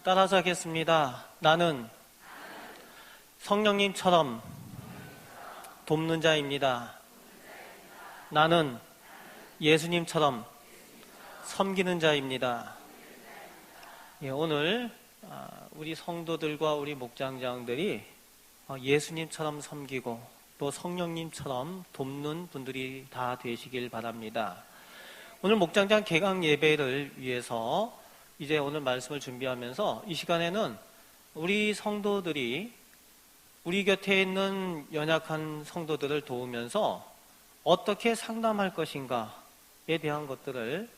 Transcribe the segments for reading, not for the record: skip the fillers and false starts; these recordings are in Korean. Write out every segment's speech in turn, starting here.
따라서 하겠습니다. 나는 성령님처럼 돕는 자입니다. 나는 예수님처럼 섬기는 자입니다. 오늘 우리 성도들과 우리 목장장들이 예수님처럼 섬기고 또 성령님처럼 돕는 분들이 다 되시길 바랍니다. 오늘 목장장 개강 예배를 위해서 이제 오늘 말씀을 준비하면서 이 시간에는 우리 성도들이 우리 곁에 있는 연약한 성도들을 도우면서 어떻게 상담할 것인가에 대한 것들을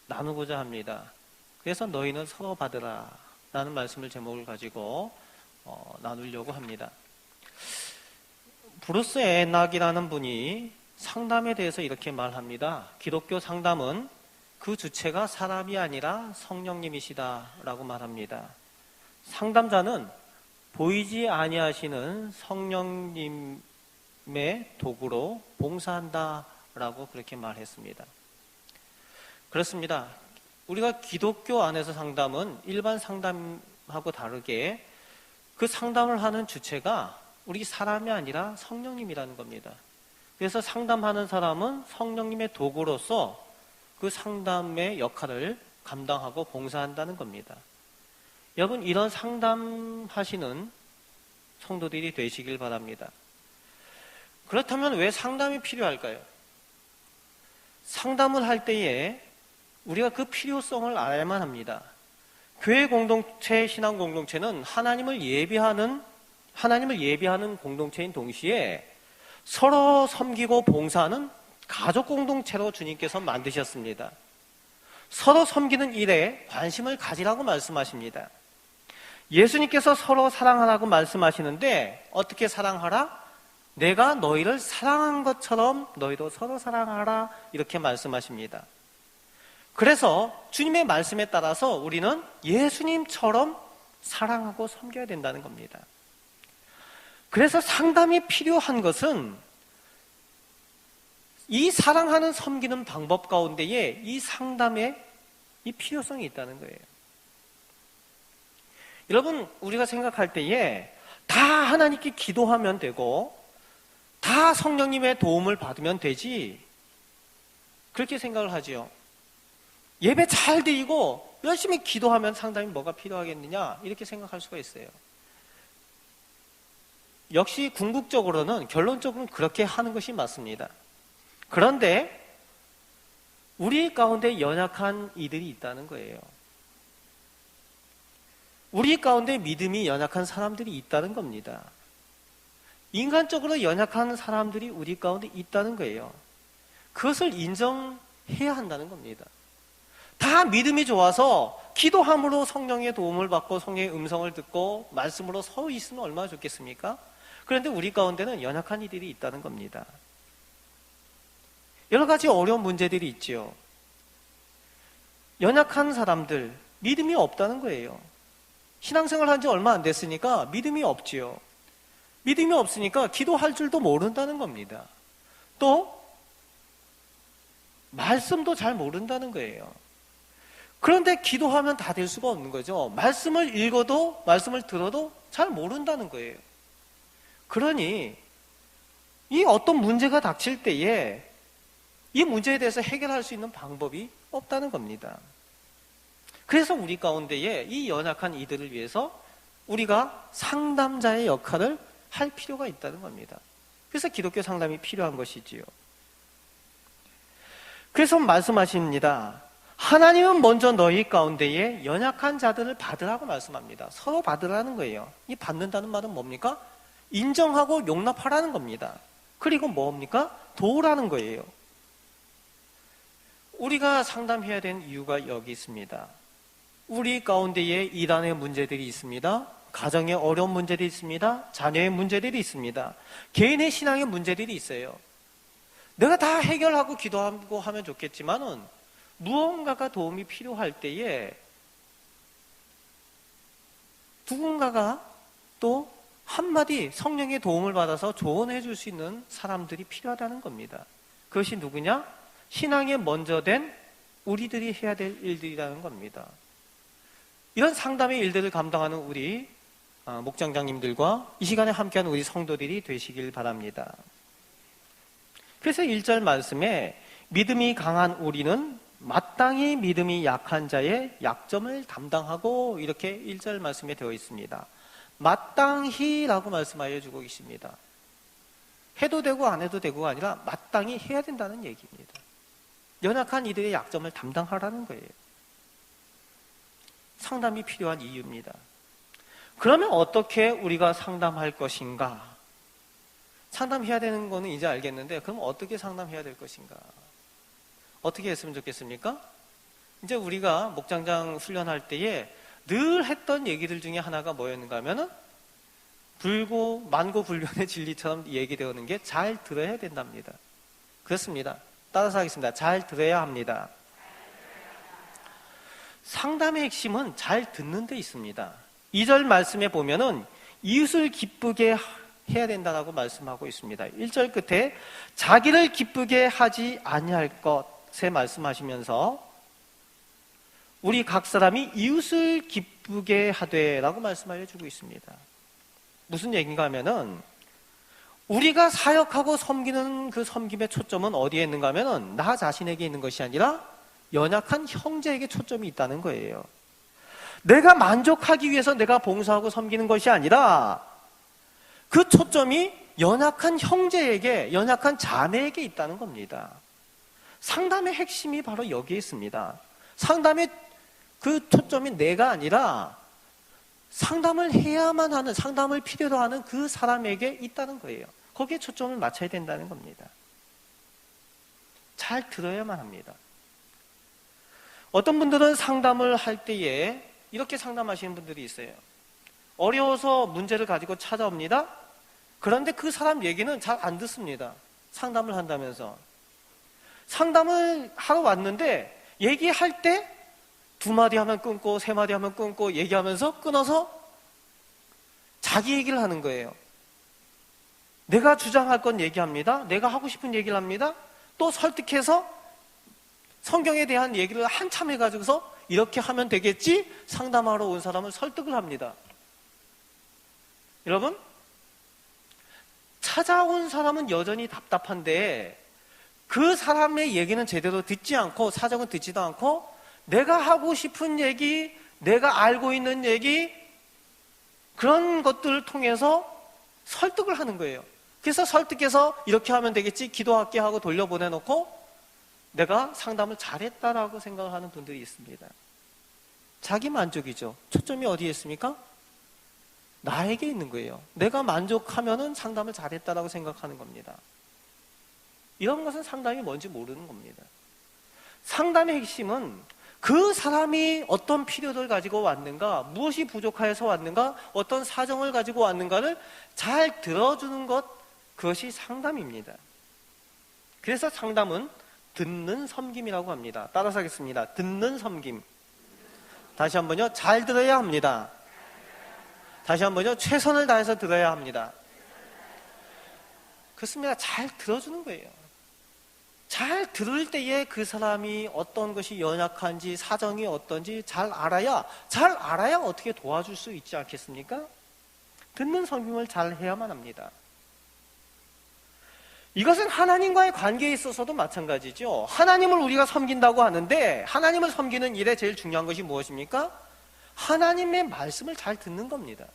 나누고자 합니다. 그래서 너희는 서로 받으라 라는 말씀을 제목을 가지고 나누려고 합니다. 브루스 에낙이라는 분이 상담에 대해서 이렇게 말합니다. 기독교 상담은 그 주체가 사람이 아니라 성령님이시다 라고 말합니다. 상담자는 보이지 아니하시는 성령님의 도구로 봉사한다 라고 그렇게 말했습니다. 그렇습니다. 우리가 기독교 안에서 상담은 일반 상담하고 다르게 그 상담을 하는 주체가 우리 사람이 아니라 성령님이라는 겁니다. 그래서 상담하는 사람은 성령님의 도구로서 그 상담의 역할을 감당하고 봉사한다는 겁니다. 여러분, 이런 상담하시는 성도들이 되시길 바랍니다. 그렇다면 왜 상담이 필요할까요? 상담을 할 때에 우리가 그 필요성을 알아야만 합니다. 교회 공동체, 신앙 공동체는 하나님을 예비하는 공동체인 동시에 서로 섬기고 봉사하는 가족 공동체로 주님께서 만드셨습니다. 서로 섬기는 일에 관심을 가지라고 말씀하십니다. 예수님께서 서로 사랑하라고 말씀하시는데 어떻게 사랑하라? 내가 너희를 사랑한 것처럼 너희도 서로 사랑하라 이렇게 말씀하십니다. 그래서 주님의 말씀에 따라서 우리는 예수님처럼 사랑하고 섬겨야 된다는 겁니다. 그래서 상담이 필요한 것은 이 사랑하는 섬기는 방법 가운데에 이 상담의 이 필요성이 있다는 거예요. 여러분, 우리가 생각할 때에 다 하나님께 기도하면 되고 다 성령님의 도움을 받으면 되지 그렇게 생각을 하지요. 예배 잘 드리고 열심히 기도하면 상담이 뭐가 필요하겠느냐 이렇게 생각할 수가 있어요. 역시 궁극적으로는 결론적으로는 그렇게 하는 것이 맞습니다. 그런데 우리 가운데 연약한 이들이 있다는 거예요. 우리 가운데 믿음이 연약한 사람들이 있다는 겁니다. 인간적으로 연약한 사람들이 우리 가운데 있다는 거예요. 그것을 인정해야 한다는 겁니다. 다 믿음이 좋아서 기도함으로 성령의 도움을 받고 성령의 음성을 듣고 말씀으로 서 있으면 얼마나 좋겠습니까? 그런데 우리 가운데는 연약한 이들이 있다는 겁니다. 여러 가지 어려운 문제들이 있지요. 연약한 사람들, 믿음이 없다는 거예요. 신앙생활 한 지 얼마 안 됐으니까 믿음이 없지요. 믿음이 없으니까 기도할 줄도 모른다는 겁니다. 또 말씀도 잘 모른다는 거예요. 그런데 기도하면 다 될 수가 없는 거죠. 말씀을 읽어도 말씀을 들어도 잘 모른다는 거예요. 그러니 이 어떤 문제가 닥칠 때에 이 문제에 대해서 해결할 수 있는 방법이 없다는 겁니다. 그래서 우리 가운데에 이 연약한 이들을 위해서 우리가 상담자의 역할을 할 필요가 있다는 겁니다. 그래서 기독교 상담이 필요한 것이지요. 그래서 말씀하십니다. 하나님은 먼저 너희 가운데에 연약한 자들을 받으라고 말씀합니다. 서로 받으라는 거예요. 이 받는다는 말은 뭡니까? 인정하고 용납하라는 겁니다. 그리고 뭡니까? 도우라는 거예요. 우리가 상담해야 되는 이유가 여기 있습니다. 우리 가운데에 이단의 문제들이 있습니다. 가정의 어려운 문제들이 있습니다. 자녀의 문제들이 있습니다. 개인의 신앙의 문제들이 있어요. 내가 다 해결하고 기도하고 하면 좋겠지만은 무언가가 도움이 필요할 때에 누군가가 또 한마디 성령의 도움을 받아서 조언해 줄 수 있는 사람들이 필요하다는 겁니다. 그것이 누구냐? 신앙에 먼저 된 우리들이 해야 될 일들이라는 겁니다. 이런 상담의 일들을 감당하는 우리 목장장님들과 이 시간에 함께하는 우리 성도들이 되시길 바랍니다. 그래서 1절 말씀에 믿음이 강한 우리는 마땅히 믿음이 약한 자의 약점을 담당하고, 이렇게 1절 말씀에 되어 있습니다. 마땅히라고 말씀하여 주고 계십니다. 해도 되고 안 해도 되고가 아니라 마땅히 해야 된다는 얘기입니다. 연약한 이들의 약점을 담당하라는 거예요. 상담이 필요한 이유입니다. 그러면 어떻게 우리가 상담할 것인가? 상담해야 되는 거는 이제 알겠는데, 그럼 어떻게 상담해야 될 것인가? 어떻게 했으면 좋겠습니까? 이제 우리가 목장장 훈련할 때에 늘 했던 얘기들 중에 하나가 뭐였는가 하면은 만고불변의 진리처럼 얘기되는 게 잘 들어야 된답니다. 그렇습니다. 따라서 하겠습니다. 잘 들어야 합니다. 상담의 핵심은 잘 듣는 데 있습니다. 2절 말씀에 보면은 이웃을 기쁘게 해야 된다고 말씀하고 있습니다. 1절 끝에 자기를 기쁘게 하지 아니할 것에 말씀하시면서 우리 각 사람이 이웃을 기쁘게 하되라고 말씀하여 주고 있습니다. 무슨 얘기인가 하면은 우리가 사역하고 섬기는 그 섬김의 초점은 어디에 있는가 하면은 나 자신에게 있는 것이 아니라 연약한 형제에게 초점이 있다는 거예요. 내가 만족하기 위해서 내가 봉사하고 섬기는 것이 아니라 그 초점이 연약한 형제에게, 연약한 자매에게 있다는 겁니다. 상담의 핵심이 바로 여기에 있습니다. 상담의 그 초점이 내가 아니라 상담을 해야만 하는, 상담을 필요로 하는 그 사람에게 있다는 거예요. 거기에 초점을 맞춰야 된다는 겁니다. 잘 들어야만 합니다. 어떤 분들은 상담을 할 때에 이렇게 상담하시는 분들이 있어요. 어려워서 문제를 가지고 찾아옵니다. 그런데 그 사람 얘기는 잘 안 듣습니다. 상담을 한다면서. 상담을 하러 왔는데 얘기할 때 2마디 하면 끊고 3마디 하면 끊고 얘기하면서 끊어서 자기 얘기를 하는 거예요. 내가 주장할 건 얘기합니다. 내가 하고 싶은 얘기를 합니다. 또 설득해서 성경에 대한 얘기를 한참 해가지고서 이렇게 하면 되겠지? 상담하러 온 사람을 설득을 합니다. 여러분, 찾아온 사람은 여전히 답답한데 그 사람의 얘기는 제대로 듣지 않고, 사정은 듣지도 않고, 내가 하고 싶은 얘기, 내가 알고 있는 얘기, 그런 것들을 통해서 설득을 하는 거예요. 그래서 설득해서 이렇게 하면 되겠지, 기도할게 하고 돌려보내놓고 내가 상담을 잘했다라고 생각을 하는 분들이 있습니다. 자기 만족이죠. 초점이 어디에 있습니까? 나에게 있는 거예요. 내가 만족하면은 상담을 잘했다라고 생각하는 겁니다. 이런 것은 상담이 뭔지 모르는 겁니다. 상담의 핵심은 그 사람이 어떤 필요를 가지고 왔는가, 무엇이 부족하여서 왔는가, 어떤 사정을 가지고 왔는가를 잘 들어주는 것, 그것이 상담입니다. 그래서 상담은 듣는 섬김이라고 합니다. 따라서 하겠습니다. 듣는 섬김. 다시 한번요. 잘 들어야 합니다. 다시 한번요. 최선을 다해서 들어야 합니다. 그렇습니다. 잘 들어주는 거예요. 잘 들을 때에 그 사람이 어떤 것이 연약한지, 사정이 어떤지 잘 알아야 어떻게 도와줄 수 있지 않겠습니까? 듣는 섬김을 잘 해야만 합니다. 이것은 하나님과의 관계에 있어서도 마찬가지죠. 하나님을 우리가 섬긴다고 하는데 하나님을 섬기는 일에 제일 중요한 것이 무엇입니까? 하나님의 말씀을 잘 듣는 겁니다.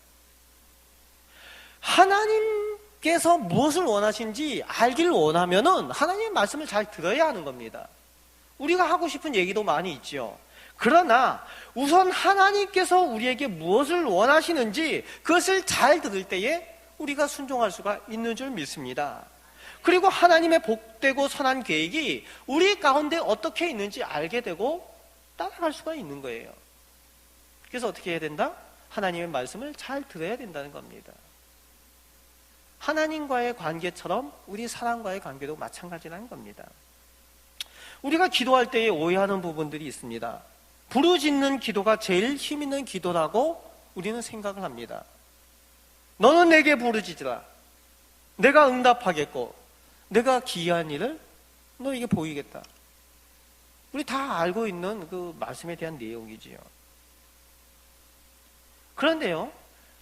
하나님께서 무엇을 원하시는지 알기를 원하면은 하나님의 말씀을 잘 들어야 하는 겁니다. 우리가 하고 싶은 얘기도 많이 있죠. 그러나 우선 하나님께서 우리에게 무엇을 원하시는지 그것을 잘 들을 때에 우리가 순종할 수가 있는 줄 믿습니다. 그리고 하나님의 복되고 선한 계획이 우리 가운데 어떻게 있는지 알게 되고 따라갈 수가 있는 거예요. 그래서 어떻게 해야 된다? 하나님의 말씀을 잘 들어야 된다는 겁니다. 하나님과의 관계처럼 우리 사람과의 관계도 마찬가지라는 겁니다. 우리가 기도할 때에 오해하는 부분들이 있습니다. 부르짖는 기도가 제일 힘 있는 기도라고 우리는 생각을 합니다. 너는 내게 부르짖으라. 내가 응답하겠고 내가 기이한 일을 너에게 보이겠다. 우리 다 알고 있는 그 말씀에 대한 내용이지요. 그런데요,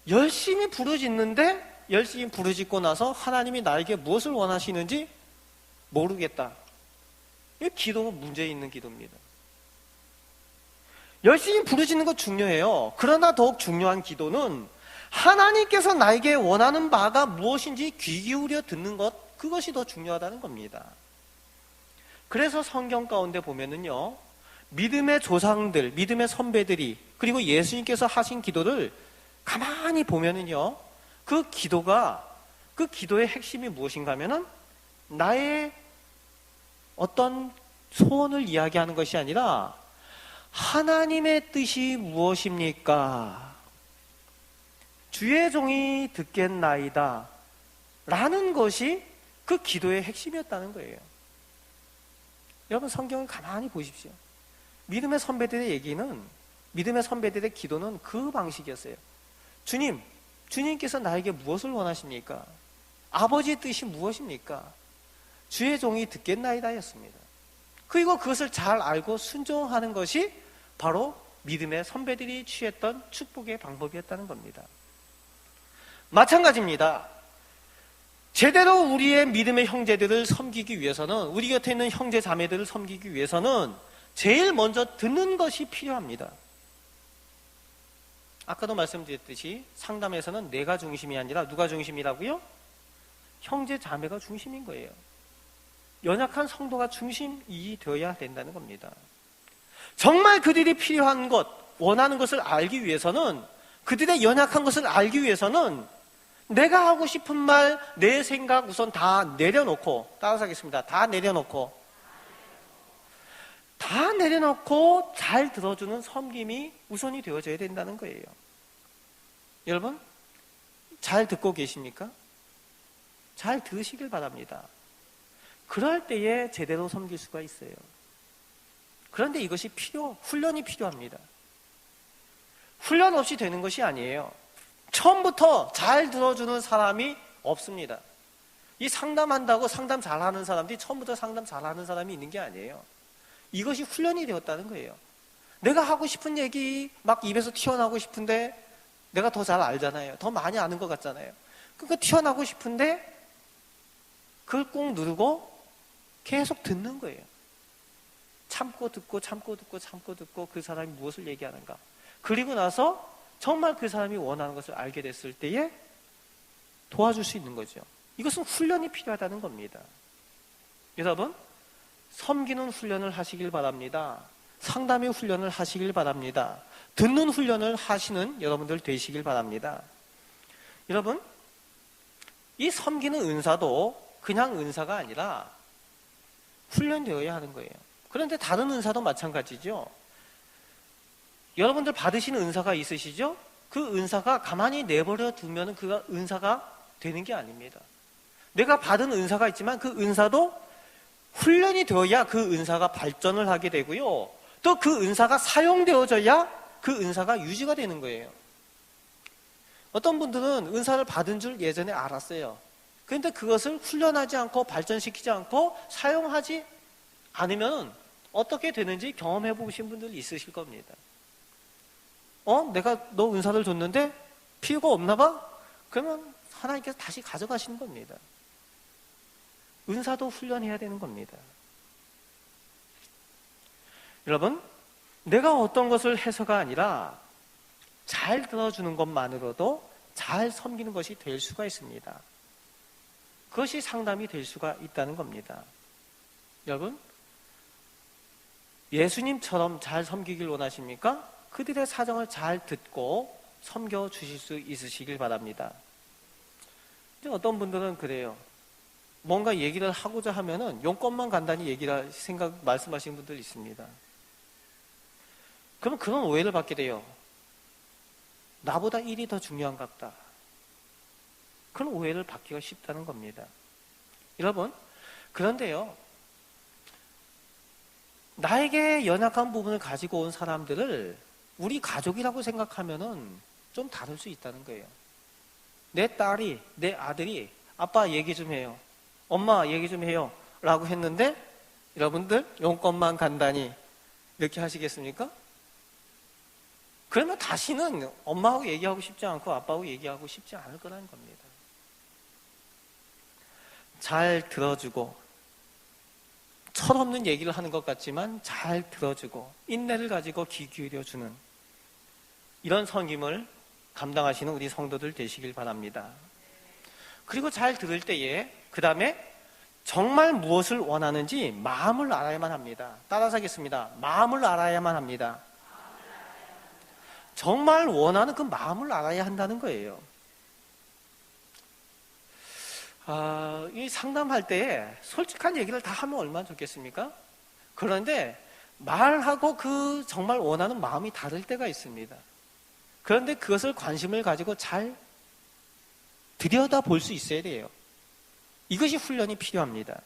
열심히 부르짖는데 열심히 부르짖고 나서 하나님이 나에게 무엇을 원하시는지 모르겠다. 이 기도가 문제 있는 기도입니다. 열심히 부르짖는 거 중요해요. 그러나 더욱 중요한 기도는 하나님께서 나에게 원하는 바가 무엇인지 귀 기울여 듣는 것, 그것이 더 중요하다는 겁니다. 그래서 성경 가운데 보면은요, 믿음의 조상들, 믿음의 선배들이, 그리고 예수님께서 하신 기도를 가만히 보면은요, 그 기도의 핵심이 무엇인가 하면은 나의 어떤 소원을 이야기하는 것이 아니라 하나님의 뜻이 무엇입니까? 주의 종이 듣겠나이다 라는 것이 그 기도의 핵심이었다는 거예요. 여러분, 성경을 가만히 보십시오. 믿음의 선배들의 얘기는, 믿음의 선배들의 기도는 그 방식이었어요. 주님께서 나에게 무엇을 원하십니까? 아버지의 뜻이 무엇입니까? 주의 종이 듣겠나이다 였습니다. 그리고 그것을 잘 알고 순종하는 것이 바로 믿음의 선배들이 취했던 축복의 방법이었다는 겁니다. 마찬가지입니다. 제대로 우리의 믿음의 형제들을 섬기기 위해서는, 우리 곁에 있는 형제 자매들을 섬기기 위해서는 제일 먼저 듣는 것이 필요합니다. 아까도 말씀드렸듯이 상담에서는 내가 중심이 아니라 누가 중심이라고요? 형제 자매가 중심인 거예요. 연약한 성도가 중심이 되어야 된다는 겁니다. 정말 그들이 필요한 것, 원하는 것을 알기 위해서는, 그들의 연약한 것을 알기 위해서는 내가 하고 싶은 말, 내 생각 우선 다 내려놓고, 따라서 하겠습니다. 다 내려놓고 잘 들어주는 섬김이 우선이 되어져야 된다는 거예요. 여러분, 잘 듣고 계십니까? 잘 들으시길 바랍니다. 그럴 때에 제대로 섬길 수가 있어요. 그런데 이것이 훈련이 필요합니다. 훈련 없이 되는 것이 아니에요. 처음부터 잘 들어주는 사람이 없습니다. 이 상담한다고 상담 잘하는 사람들이 처음부터 상담 잘하는 사람이 있는 게 아니에요. 이것이 훈련이 되었다는 거예요. 내가 하고 싶은 얘기 막 입에서 튀어나오고 싶은데 내가 더 잘 알잖아요. 더 많이 아는 것 같잖아요. 그러니까 튀어나오고 싶은데 그걸 꼭 누르고 계속 듣는 거예요. 참고 듣고 그 사람이 무엇을 얘기하는가. 그리고 나서 정말 그 사람이 원하는 것을 알게 됐을 때에 도와줄 수 있는 거죠. 이것은 훈련이 필요하다는 겁니다. 여러분, 섬기는 훈련을 하시길 바랍니다. 상담의 훈련을 하시길 바랍니다. 듣는 훈련을 하시는 여러분들 되시길 바랍니다. 여러분, 이 섬기는 은사도 그냥 은사가 아니라 훈련되어야 하는 거예요. 그런데 다른 은사도 마찬가지죠. 여러분들 받으시는 은사가 있으시죠? 그 은사가 가만히 내버려 두면 그 은사가 되는 게 아닙니다. 내가 받은 은사가 있지만 그 은사도 훈련이 되어야 그 은사가 발전을 하게 되고요. 또 그 은사가 사용되어져야 그 은사가 유지가 되는 거예요. 어떤 분들은 은사를 받은 줄 예전에 알았어요. 그런데 그것을 훈련하지 않고 발전시키지 않고 사용하지 않으면 어떻게 되는지 경험해 보신 분들이 있으실 겁니다. 내가 너 은사를 줬는데 필요가 없나 봐? 그러면 하나님께서 다시 가져가시는 겁니다. 은사도 훈련해야 되는 겁니다. 여러분, 내가 어떤 것을 해서가 아니라 잘 들어주는 것만으로도 잘 섬기는 것이 될 수가 있습니다. 그것이 상담이 될 수가 있다는 겁니다. 여러분, 예수님처럼 잘 섬기길 원하십니까? 그들의 사정을 잘 듣고 섬겨 주실 수 있으시길 바랍니다. 이제 어떤 분들은 그래요. 뭔가 얘기를 하고자 하면은 용건만 간단히 말씀하시는 분들 있습니다. 그러면 그런 오해를 받게 돼요. 나보다 일이 더 중요한갑다. 그런 오해를 받기가 쉽다는 겁니다. 여러분, 그런데요, 나에게 연약한 부분을 가지고 온 사람들을 우리 가족이라고 생각하면은 좀 다를 수 있다는 거예요. 내 딸이, 내 아들이 아빠 얘기 좀 해요. 엄마 얘기 좀 해요. 라고 했는데 여러분들 용건만 간단히 이렇게 하시겠습니까? 그러면 다시는 엄마하고 얘기하고 싶지 않고 아빠하고 얘기하고 싶지 않을 거라는 겁니다. 잘 들어주고, 철없는 얘기를 하는 것 같지만 잘 들어주고 인내를 가지고 귀 기울여주는 이런 섬김을 감당하시는 우리 성도들 되시길 바랍니다. 그리고 잘 들을 때에 그 다음에 정말 무엇을 원하는지 마음을 알아야만 합니다. 따라서 하겠습니다. 마음을 알아야만 합니다. 정말 원하는 그 마음을 알아야 한다는 거예요. 이 상담할 때 솔직한 얘기를 다 하면 얼마나 좋겠습니까? 그런데 말하고 그 정말 원하는 마음이 다를 때가 있습니다. 그런데 그것을 관심을 가지고 잘 들여다볼 수 있어야 돼요. 이것이 훈련이 필요합니다.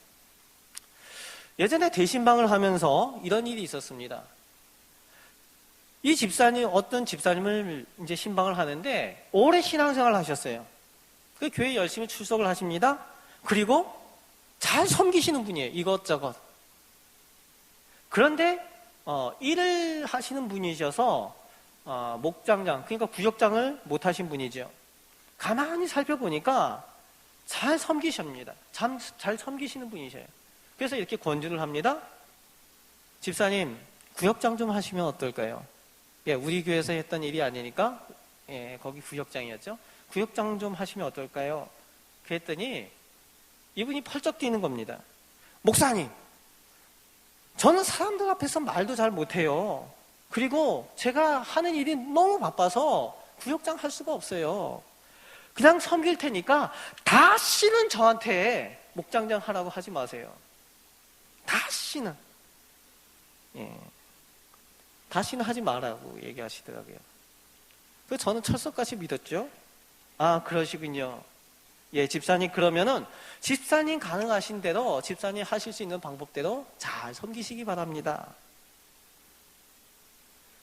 예전에 대신방을 하면서 이런 일이 있었습니다. 이 집사님, 어떤 집사님을 이제 신방을 하는데 오래 신앙생활을 하셨어요. 그 교회 열심히 출석을 하십니다. 그리고 잘 섬기시는 분이에요. 이것저것. 그런데 일을 하시는 분이셔서 목장장, 그러니까 구역장을 못 하신 분이죠. 가만히 살펴보니까 잘 섬기십니다. 잘 섬기시는 분이셔요. 그래서 이렇게 권유를 합니다. 집사님, 구역장 좀 하시면 어떨까요? 예, 우리 교회에서 했던 일이 아니니까 예, 거기 구역장이었죠. 구역장 좀 하시면 어떨까요? 그랬더니 이분이 펄쩍 뛰는 겁니다. 목사님, 저는 사람들 앞에서 말도 잘 못해요. 그리고 제가 하는 일이 너무 바빠서 구역장 할 수가 없어요. 그냥 섬길 테니까 다시는 저한테 목장장 하라고 하지 마세요. 다시는. 예. 다시는 하지 말라고 얘기하시더라고요. 그래서 저는 철석같이 믿었죠. 아, 그러시군요. 예, 집사님, 그러면은 집사님 가능하신 대로, 집사님 하실 수 있는 방법대로 잘 섬기시기 바랍니다.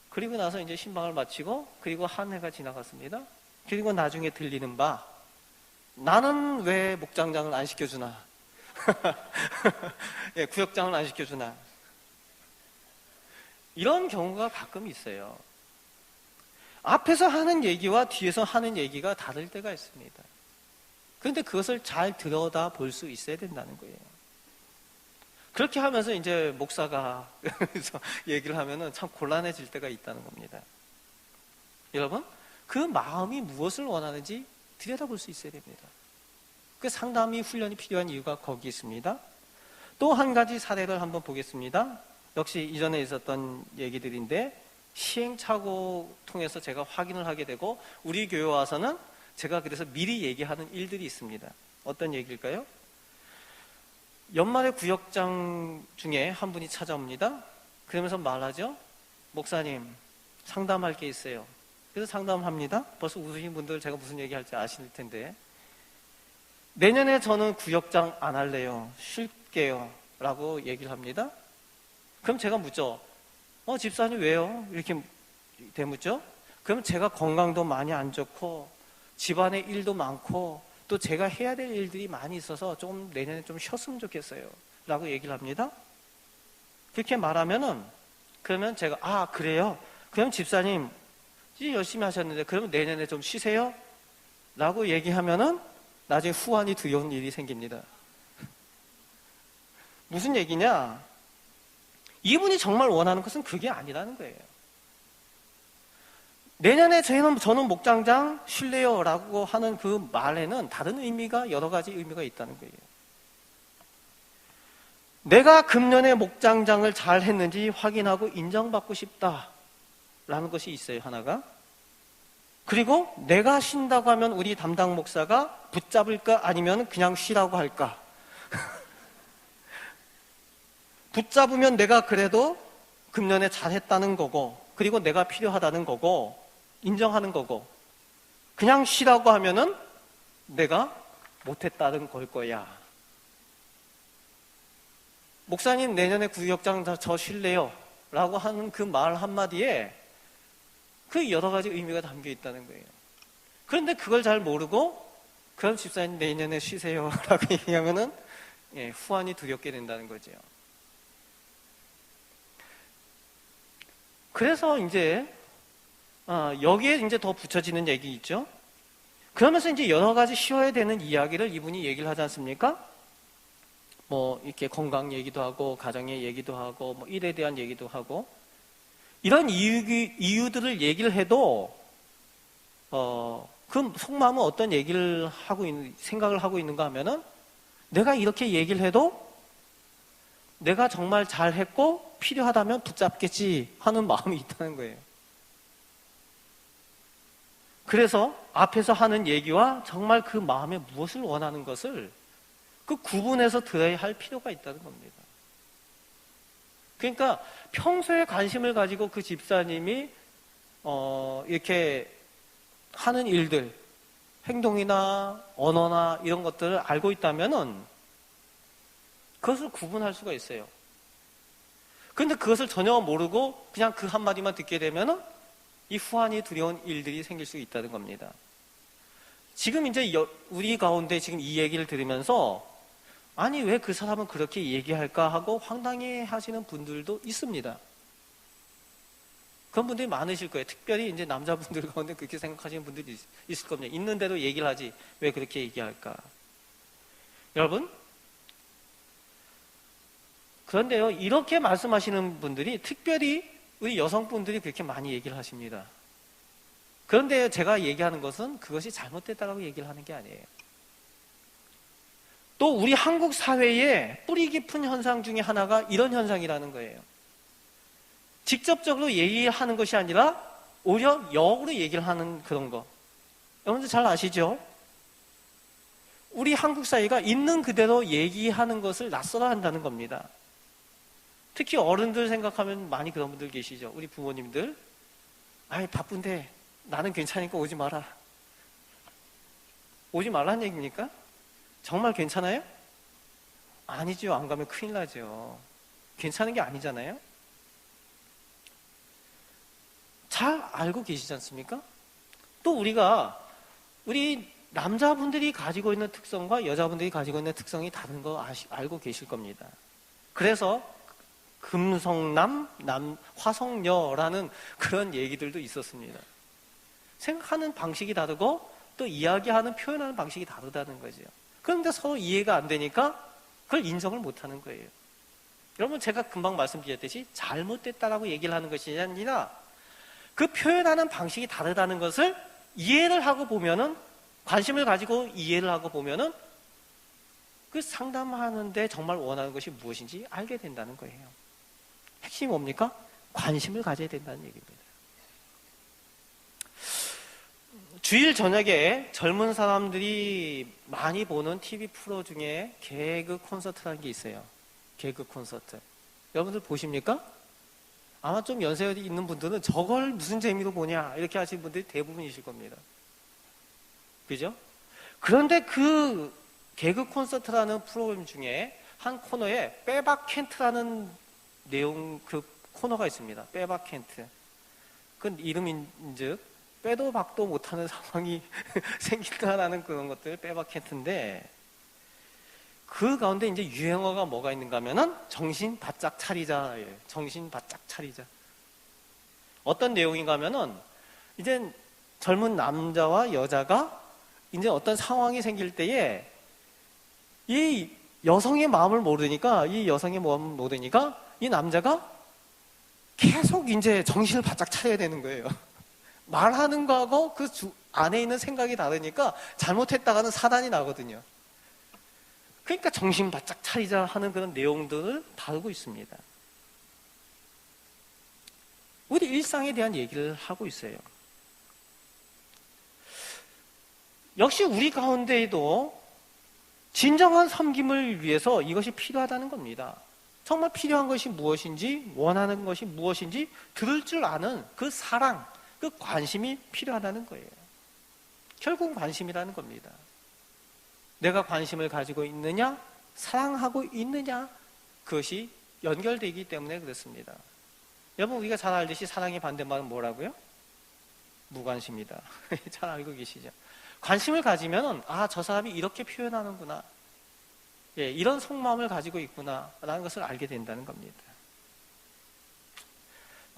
그리고 나서 이제 신방을 마치고, 그리고 한 해가 지나갔습니다. 그리고 나중에 들리는 바, 나는 왜 목장장을 안 시켜주나? 예, 구역장을 안 시켜주나? 이런 경우가 가끔 있어요. 앞에서 하는 얘기와 뒤에서 하는 얘기가 다를 때가 있습니다. 그런데 그것을 잘 들여다 볼 수 있어야 된다는 거예요. 그렇게 하면서 이제 목사가 얘기를 하면은 참 곤란해질 때가 있다는 겁니다. 여러분, 그 마음이 무엇을 원하는지 들여다볼 수 있어야 됩니다. 그 상담이 훈련이 필요한 이유가 거기 있습니다. 또 한 가지 사례를 한번 보겠습니다. 역시 이전에 있었던 얘기들인데 시행착오 통해서 제가 확인을 하게 되고 우리 교회 와서는 제가 그래서 미리 얘기하는 일들이 있습니다. 어떤 얘기일까요? 연말에 구역장 중에 한 분이 찾아옵니다. 그러면서 말하죠. 목사님, 상담할 게 있어요. 그래서 상담을 합니다. 벌써 웃으신 분들 제가 무슨 얘기할지 아실 텐데, 내년에 저는 구역장 안 할래요. 쉴게요. 라고 얘기를 합니다. 그럼 제가 묻죠. 집사님 왜요? 이렇게 되묻죠. 그럼 제가 건강도 많이 안 좋고 집안에 일도 많고 또 제가 해야 될 일들이 많이 있어서 좀 내년에 좀 쉬었으면 좋겠어요. 라고 얘기를 합니다. 그렇게 말하면은, 그러면 제가 그래요? 그럼 집사님 열심히 하셨는데 그러면 내년에 좀 쉬세요? 라고 얘기하면은 나중에 후환이 두려운 일이 생깁니다. 무슨 얘기냐? 이분이 정말 원하는 것은 그게 아니라는 거예요. 내년에 저는 목장장 쉴래요 라고 하는 그 말에는 다른 의미가, 여러 가지 의미가 있다는 거예요. 내가 금년에 목장장을 잘 했는지 확인하고 인정받고 싶다라는 것이 있어요, 하나가. 그리고 내가 쉰다고 하면 우리 담당 목사가 붙잡을까 아니면 그냥 쉬라고 할까? 붙잡으면 내가 그래도 금년에 잘했다는 거고, 그리고 내가 필요하다는 거고, 인정하는 거고, 그냥 쉬라고 하면은 내가 못했다는 걸 거야. 목사님 내년에 구역장 저 쉴래요? 라고 하는 그 말 한마디에 그 여러 가지 의미가 담겨 있다는 거예요. 그런데 그걸 잘 모르고 그럼 집사님 내년에 쉬세요 라고 얘기하면은 후환이 두렵게 된다는 거죠. 그래서 이제 여기에 이제 더 붙여지는 얘기 있죠. 그러면서 이제 여러 가지 쉬어야 되는 이야기를 이분이 얘기를 하지 않습니까? 뭐 이렇게 건강 얘기도 하고 가정의 얘기도 하고 뭐 일에 대한 얘기도 하고 이런 이유들을 얘기를 해도 그 속마음은 어떤 얘기를 생각을 하고 있는가 하면은 내가 이렇게 얘기를 해도 내가 정말 잘했고 필요하다면 붙잡겠지 하는 마음이 있다는 거예요. 그래서 앞에서 하는 얘기와 정말 그 마음에 무엇을 원하는 것을 그 구분해서 들어야 할 필요가 있다는 겁니다. 그러니까 평소에 관심을 가지고 그 집사님이 이렇게 하는 일들, 행동이나 언어나 이런 것들을 알고 있다면은 그것을 구분할 수가 있어요. 그런데 그것을 전혀 모르고 그냥 그 한마디만 듣게 되면은 이 후환이 두려운 일들이 생길 수 있다는 겁니다. 지금 이제 우리 가운데 지금 이 얘기를 들으면서 아니 왜 그 사람은 그렇게 얘기할까 하고 황당해 하시는 분들도 있습니다. 그런 분들이 많으실 거예요. 특별히 이제 남자분들 가운데 그렇게 생각하시는 분들이 있을 겁니다. 있는 대로 얘기를 하지 왜 그렇게 얘기할까? 여러분, 그런데요, 이렇게 말씀하시는 분들이 특별히 우리 여성분들이 그렇게 많이 얘기를 하십니다. 그런데 제가 얘기하는 것은 그것이 잘못됐다고 얘기를 하는 게 아니에요. 또 우리 한국 사회에 뿌리 깊은 현상 중에 하나가 이런 현상이라는 거예요. 직접적으로 얘기하는 것이 아니라 오히려 역으로 얘기를 하는 그런 거. 여러분들 잘 아시죠? 우리 한국 사회가 있는 그대로 얘기하는 것을 낯설어 한다는 겁니다. 특히 어른들 생각하면 많이 그런 분들 계시죠. 우리 부모님들. 아이 바쁜데 나는 괜찮으니까 오지 마라. 오지 말라는 얘기입니까? 정말 괜찮아요? 아니죠. 안 가면 큰일 나죠. 괜찮은 게 아니잖아요. 잘 알고 계시지 않습니까? 또 우리 남자분들이 가지고 있는 특성과 여자분들이 가지고 있는 특성이 다른 거 알고 계실 겁니다. 그래서 금성남, 화성녀라는 그런 얘기들도 있었습니다. 생각하는 방식이 다르고 또 이야기하는, 표현하는 방식이 다르다는 거죠. 그런데 서로 이해가 안 되니까 그걸 인정을 못 하는 거예요. 여러분, 제가 금방 말씀드렸듯이 잘못됐다라고 얘기를 하는 것이 아니라 그 표현하는 방식이 다르다는 것을 이해를 하고 보면은, 관심을 가지고 이해를 하고 보면은 그 상담하는데 정말 원하는 것이 무엇인지 알게 된다는 거예요. 핵심이 뭡니까? 관심을 가져야 된다는 얘기입니다. 주일 저녁에 젊은 사람들이 많이 보는 TV 프로 중에 개그 콘서트라는 게 있어요. 개그 콘서트. 여러분들 보십니까? 아마 좀 연세 있는 분들은 저걸 무슨 재미로 보냐 이렇게 하시는 분들이 대부분이실 겁니다. 그죠? 그런데 그 개그 콘서트라는 프로그램 중에 한 코너에 빼박 캔트라는 내용 그 코너가 있습니다. 빼박 캔트. 그 이름인즉 빼도 박도 못하는 상황이 생긴다라는 그런 것들 빼박 캔트인데, 그 가운데 이제 유행어가 뭐가 있는가 하면은 정신 바짝 차리자. 정신 바짝 차리자. 어떤 내용인가 하면은 이제 젊은 남자와 여자가 이제 어떤 상황이 생길 때에 이 여성의 마음을 모르니까 이 남자가 계속 이제 정신을 바짝 차려야 되는 거예요. 말하는 거하고 그 안에 있는 생각이 다르니까 잘못했다가는 사단이 나거든요. 그러니까 정신 바짝 차리자 하는 그런 내용들을 다루고 있습니다. 우리 일상에 대한 얘기를 하고 있어요. 역시 우리 가운데에도 진정한 섬김을 위해서 이것이 필요하다는 겁니다. 정말 필요한 것이 무엇인지, 원하는 것이 무엇인지 들을 줄 아는 그 사랑, 그 관심이 필요하다는 거예요. 결국 관심이라는 겁니다. 내가 관심을 가지고 있느냐, 사랑하고 있느냐, 그것이 연결되기 때문에 그렇습니다. 여러분, 우리가 잘 알듯이 사랑의 반대말은 뭐라고요? 무관심이다. 잘 알고 계시죠? 관심을 가지면 저 사람이 이렇게 표현하는구나, 이런 속마음을 가지고 있구나 라는 것을 알게 된다는 겁니다.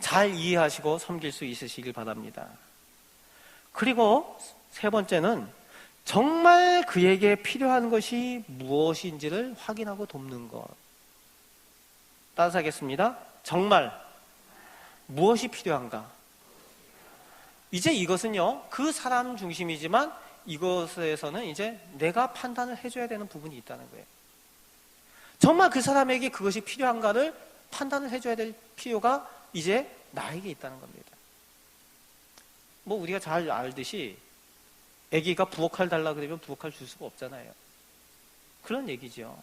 잘 이해하시고 섬길 수 있으시길 바랍니다. 그리고 세 번째는 정말 그에게 필요한 것이 무엇인지를 확인하고 돕는 것. 따라서 하겠습니다. 정말 무엇이 필요한가? 이제 이것은요, 그 사람 중심이지만 이것에서는 이제 내가 판단을 해줘야 되는 부분이 있다는 거예요. 정말 그 사람에게 그것이 필요한가를 판단을 해줘야 될 필요가 이제 나에게 있다는 겁니다. 뭐 우리가 잘 알듯이 아기가 부엌칼 달라 그러면 부엌칼 줄 수가 없잖아요. 그런 얘기죠.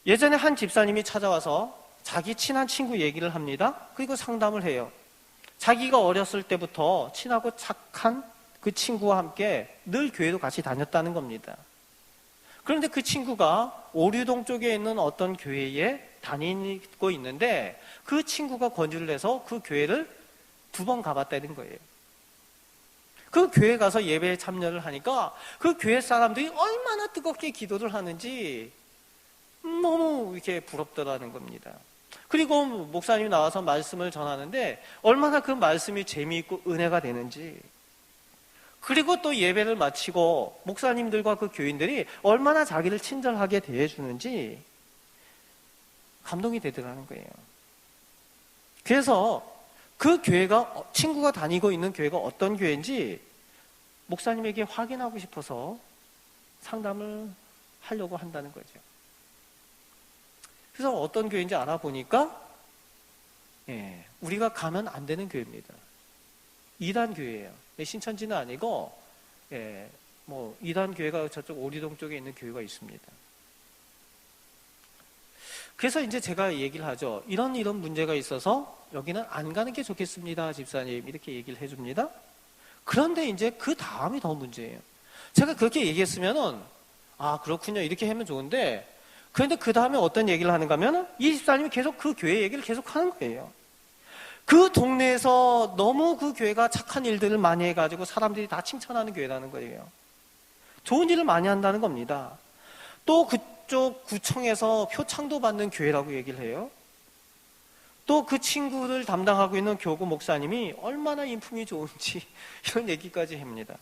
예전에 한 집사님이 찾아와서 자기 친한 친구 얘기를 합니다. 그리고 상담을 해요. 자기가 어렸을 때부터 친하고 착한 그 친구와 함께 늘 교회도 같이 다녔다는 겁니다. 그런데 그 친구가 오류동 쪽에 있는 어떤 교회에 다니고 있는데 그 친구가 권유를 해서 그 교회를 2번 가봤다는 거예요. 그 교회 가서 예배에 참여를 하니까 그 교회 사람들이 얼마나 뜨겁게 기도를 하는지 너무 이렇게 부럽더라는 겁니다. 그리고 목사님이 나와서 말씀을 전하는데 얼마나 그 말씀이 재미있고 은혜가 되는지, 그리고 또 예배를 마치고 목사님들과 그 교인들이 얼마나 자기를 친절하게 대해주는지 감동이 되더라는 거예요. 그래서 그 교회가, 친구가 다니고 있는 교회가 어떤 교회인지 목사님에게 확인하고 싶어서 상담을 하려고 한다는 거죠. 그래서 어떤 교회인지 알아보니까 우리가 가면 안 되는 교회입니다. 이단 교회예요. 신천지는 아니고 뭐 이단 교회가 저쪽 오리동 쪽에 있는 교회가 있습니다. 그래서 이제 제가 얘기를 하죠. 이런 문제가 있어서 여기는 안 가는 게 좋겠습니다, 집사님. 이렇게 얘기를 해줍니다. 그런데 이제 그 다음이 더 문제예요. 제가 그렇게 얘기했으면은 아 그렇군요 이렇게 하면 좋은데, 그런데 그 다음에 어떤 얘기를 하는가 하면은 이 집사님이 계속 그 교회 얘기를 계속 하는 거예요. 그 동네에서 너무 그 교회가 착한 일들을 많이 해가지고 사람들이 다 칭찬하는 교회라는 거예요. 좋은 일을 많이 한다는 겁니다. 또 그쪽 구청에서 표창도 받는 교회라고 얘기를 해요. 또 그 친구를 담당하고 있는 교구 목사님이 얼마나 인품이 좋은지 이런 얘기까지 합니다.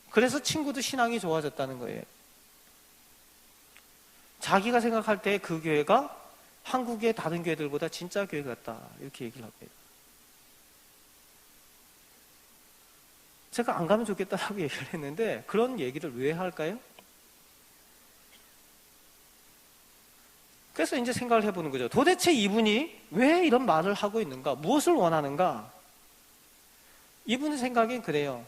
그래서 친구도 신앙이 좋아졌다는 거예요. 자기가 생각할 때 그 교회가 한국의 다른 교회들보다 진짜 교회 같다 이렇게 얘기를 합니다. 제가 안 가면 좋겠다라고 얘기를 했는데 그런 얘기를 왜 할까요? 그래서 이제 생각을 해보는 거죠. 도대체 이분이 왜 이런 말을 하고 있는가? 무엇을 원하는가? 이분의 생각엔 그래요.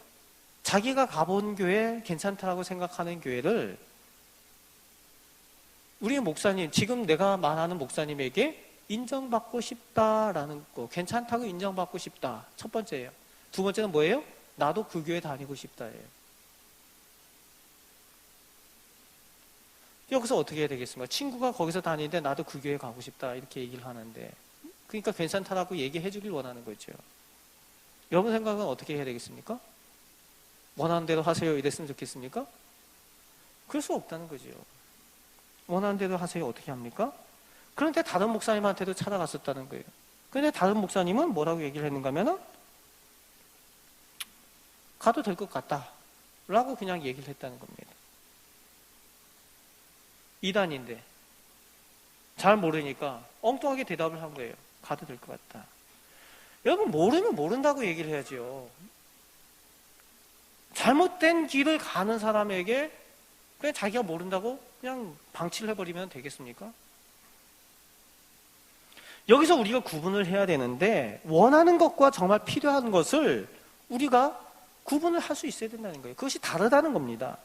자기가 가본 교회, 괜찮다라고 생각하는 교회를 우리 목사님, 지금 내가 말하는 목사님에게 인정받고 싶다라는 거, 괜찮다고 인정받고 싶다. 첫 번째예요. 두 번째는 뭐예요? 나도 그 교회 다니고 싶다예요. 여기서 어떻게 해야 되겠습니까? 친구가 거기서 다니는데 나도 그 교회 가고 싶다 이렇게 얘기를 하는데, 그러니까 괜찮다라고 얘기해 주길 원하는 거죠. 여러분 생각은 어떻게 해야 되겠습니까? 원하는 대로 하세요 이랬으면 좋겠습니까? 그럴 수 없다는 거죠. 원하는 대로 하세요 어떻게 합니까? 그런데 다른 목사님한테도 찾아갔었다는 거예요. 그런데 다른 목사님은 뭐라고 얘기를 했는가 하면은 가도 될 것 같다 라고 그냥 얘기를 했다는 겁니다. 이단인데 잘 모르니까 엉뚱하게 대답을 한 거예요. 가도 될 것 같다. 여러분 모르면 모른다고 얘기를 해야죠. 잘못된 길을 가는 사람에게 그냥 자기가 모른다고 그냥 방치를 해버리면 되겠습니까? 여기서 우리가 구분을 해야 되는데, 원하는 것과 정말 필요한 것을 우리가 구분을 할 수 있어야 된다는 거예요. 그것이 다르다는 겁니다.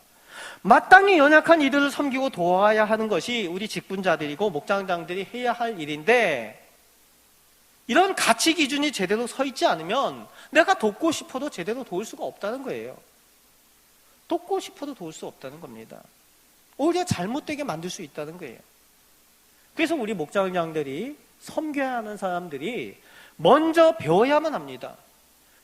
마땅히 연약한 이들을 섬기고 도와야 하는 것이 우리 직분자들이고 목장장들이 해야 할 일인데, 이런 가치 기준이 제대로 서 있지 않으면 내가 돕고 싶어도 제대로 도울 수가 없다는 거예요. 돕고 싶어도 도울 수 없다는 겁니다. 오히려 잘못되게 만들 수 있다는 거예요. 그래서 우리 목장장들이 섬겨야 하는 사람들이 먼저 배워야만 합니다.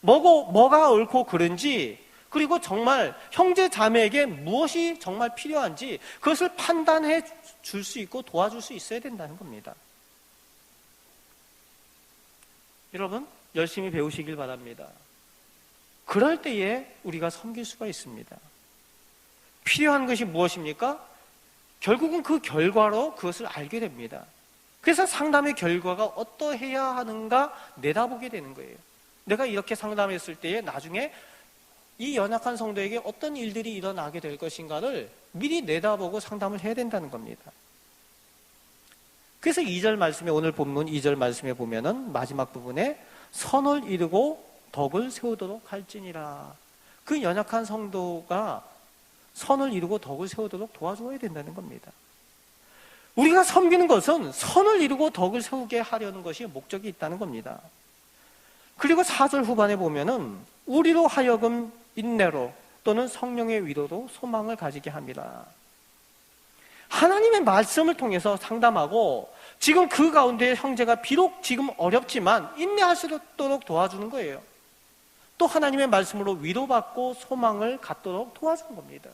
뭐가 옳고 그른지, 그리고 정말 형제 자매에게 무엇이 정말 필요한지 그것을 판단해 줄 수 있고 도와줄 수 있어야 된다는 겁니다. 여러분, 열심히 배우시길 바랍니다. 그럴 때에 우리가 섬길 수가 있습니다. 필요한 것이 무엇입니까? 결국은 그 결과로 그것을 알게 됩니다. 그래서 상담의 결과가 어떠해야 하는가 내다보게 되는 거예요. 내가 이렇게 상담했을 때에 나중에 이 연약한 성도에게 어떤 일들이 일어나게 될 것인가를 미리 내다보고 상담을 해야 된다는 겁니다. 그래서 2절 말씀에, 오늘 본문 2절 말씀에 보면은 마지막 부분에 선을 이루고 덕을 세우도록 할지니라. 그 연약한 성도가 선을 이루고 덕을 세우도록 도와줘야 된다는 겁니다. 우리가 섬기는 것은 선을 이루고 덕을 세우게 하려는 것이 목적이 있다는 겁니다. 그리고 4절 후반에 보면은 우리로 하여금 인내로 또는 성령의 위로로 소망을 가지게 합니다. 하나님의 말씀을 통해서 상담하고 지금 그 가운데 형제가 비록 지금 어렵지만 인내할 수 있도록 도와주는 거예요. 또 하나님의 말씀으로 위로받고 소망을 갖도록 도와주는 겁니다.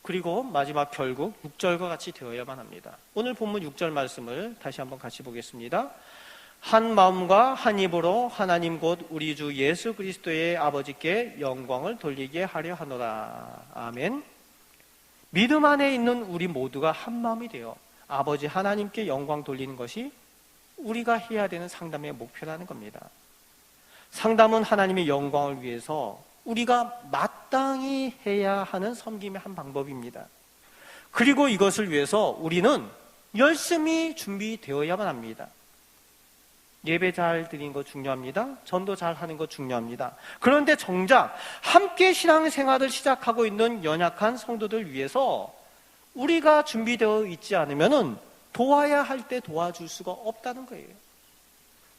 그리고 마지막 결국 6절과 같이 되어야만 합니다. 오늘 본문 6절 말씀을 다시 한번 같이 보겠습니다. 한 마음과 한 입으로 하나님 곧 우리 주 예수 그리스도의 아버지께 영광을 돌리게 하려 하노라. 아멘. 믿음 안에 있는 우리 모두가 한 마음이 되어 아버지 하나님께 영광 돌리는 것이 우리가 해야 되는 상담의 목표라는 겁니다. 상담은 하나님의 영광을 위해서 우리가 마땅히 해야 하는 섬김의 한 방법입니다. 그리고 이것을 위해서 우리는 열심히 준비되어야만 합니다. 예배 잘 드리는 거 중요합니다. 전도 잘 하는 거 중요합니다. 그런데 정작 함께 신앙생활을 시작하고 있는 연약한 성도들 위해서 우리가 준비되어 있지 않으면 도와야 할 때 도와줄 수가 없다는 거예요.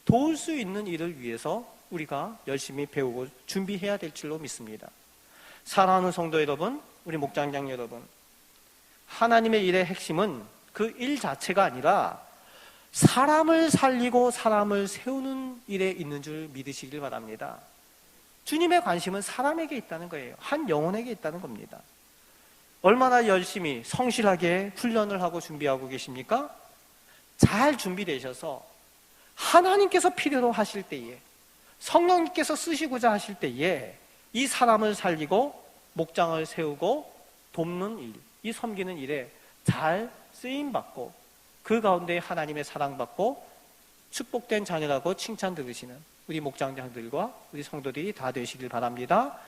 도울 수 있는 일을 위해서 우리가 열심히 배우고 준비해야 될 줄로 믿습니다. 사랑하는 성도 여러분, 우리 목장장 여러분, 하나님의 일의 핵심은 그 일 자체가 아니라 사람을 살리고 사람을 세우는 일에 있는 줄 믿으시길 바랍니다. 주님의 관심은 사람에게 있다는 거예요. 한 영혼에게 있다는 겁니다. 얼마나 열심히 성실하게 훈련을 하고 준비하고 계십니까? 잘 준비되셔서 하나님께서 필요로 하실 때에, 성령님께서 쓰시고자 하실 때에 이 사람을 살리고 목장을 세우고 돕는 일, 이 섬기는 일에 잘 쓰임받고 그 가운데 하나님의 사랑받고 축복된 자녀라고 칭찬 들으시는 우리 목장장들과 우리 성도들이 다 되시길 바랍니다.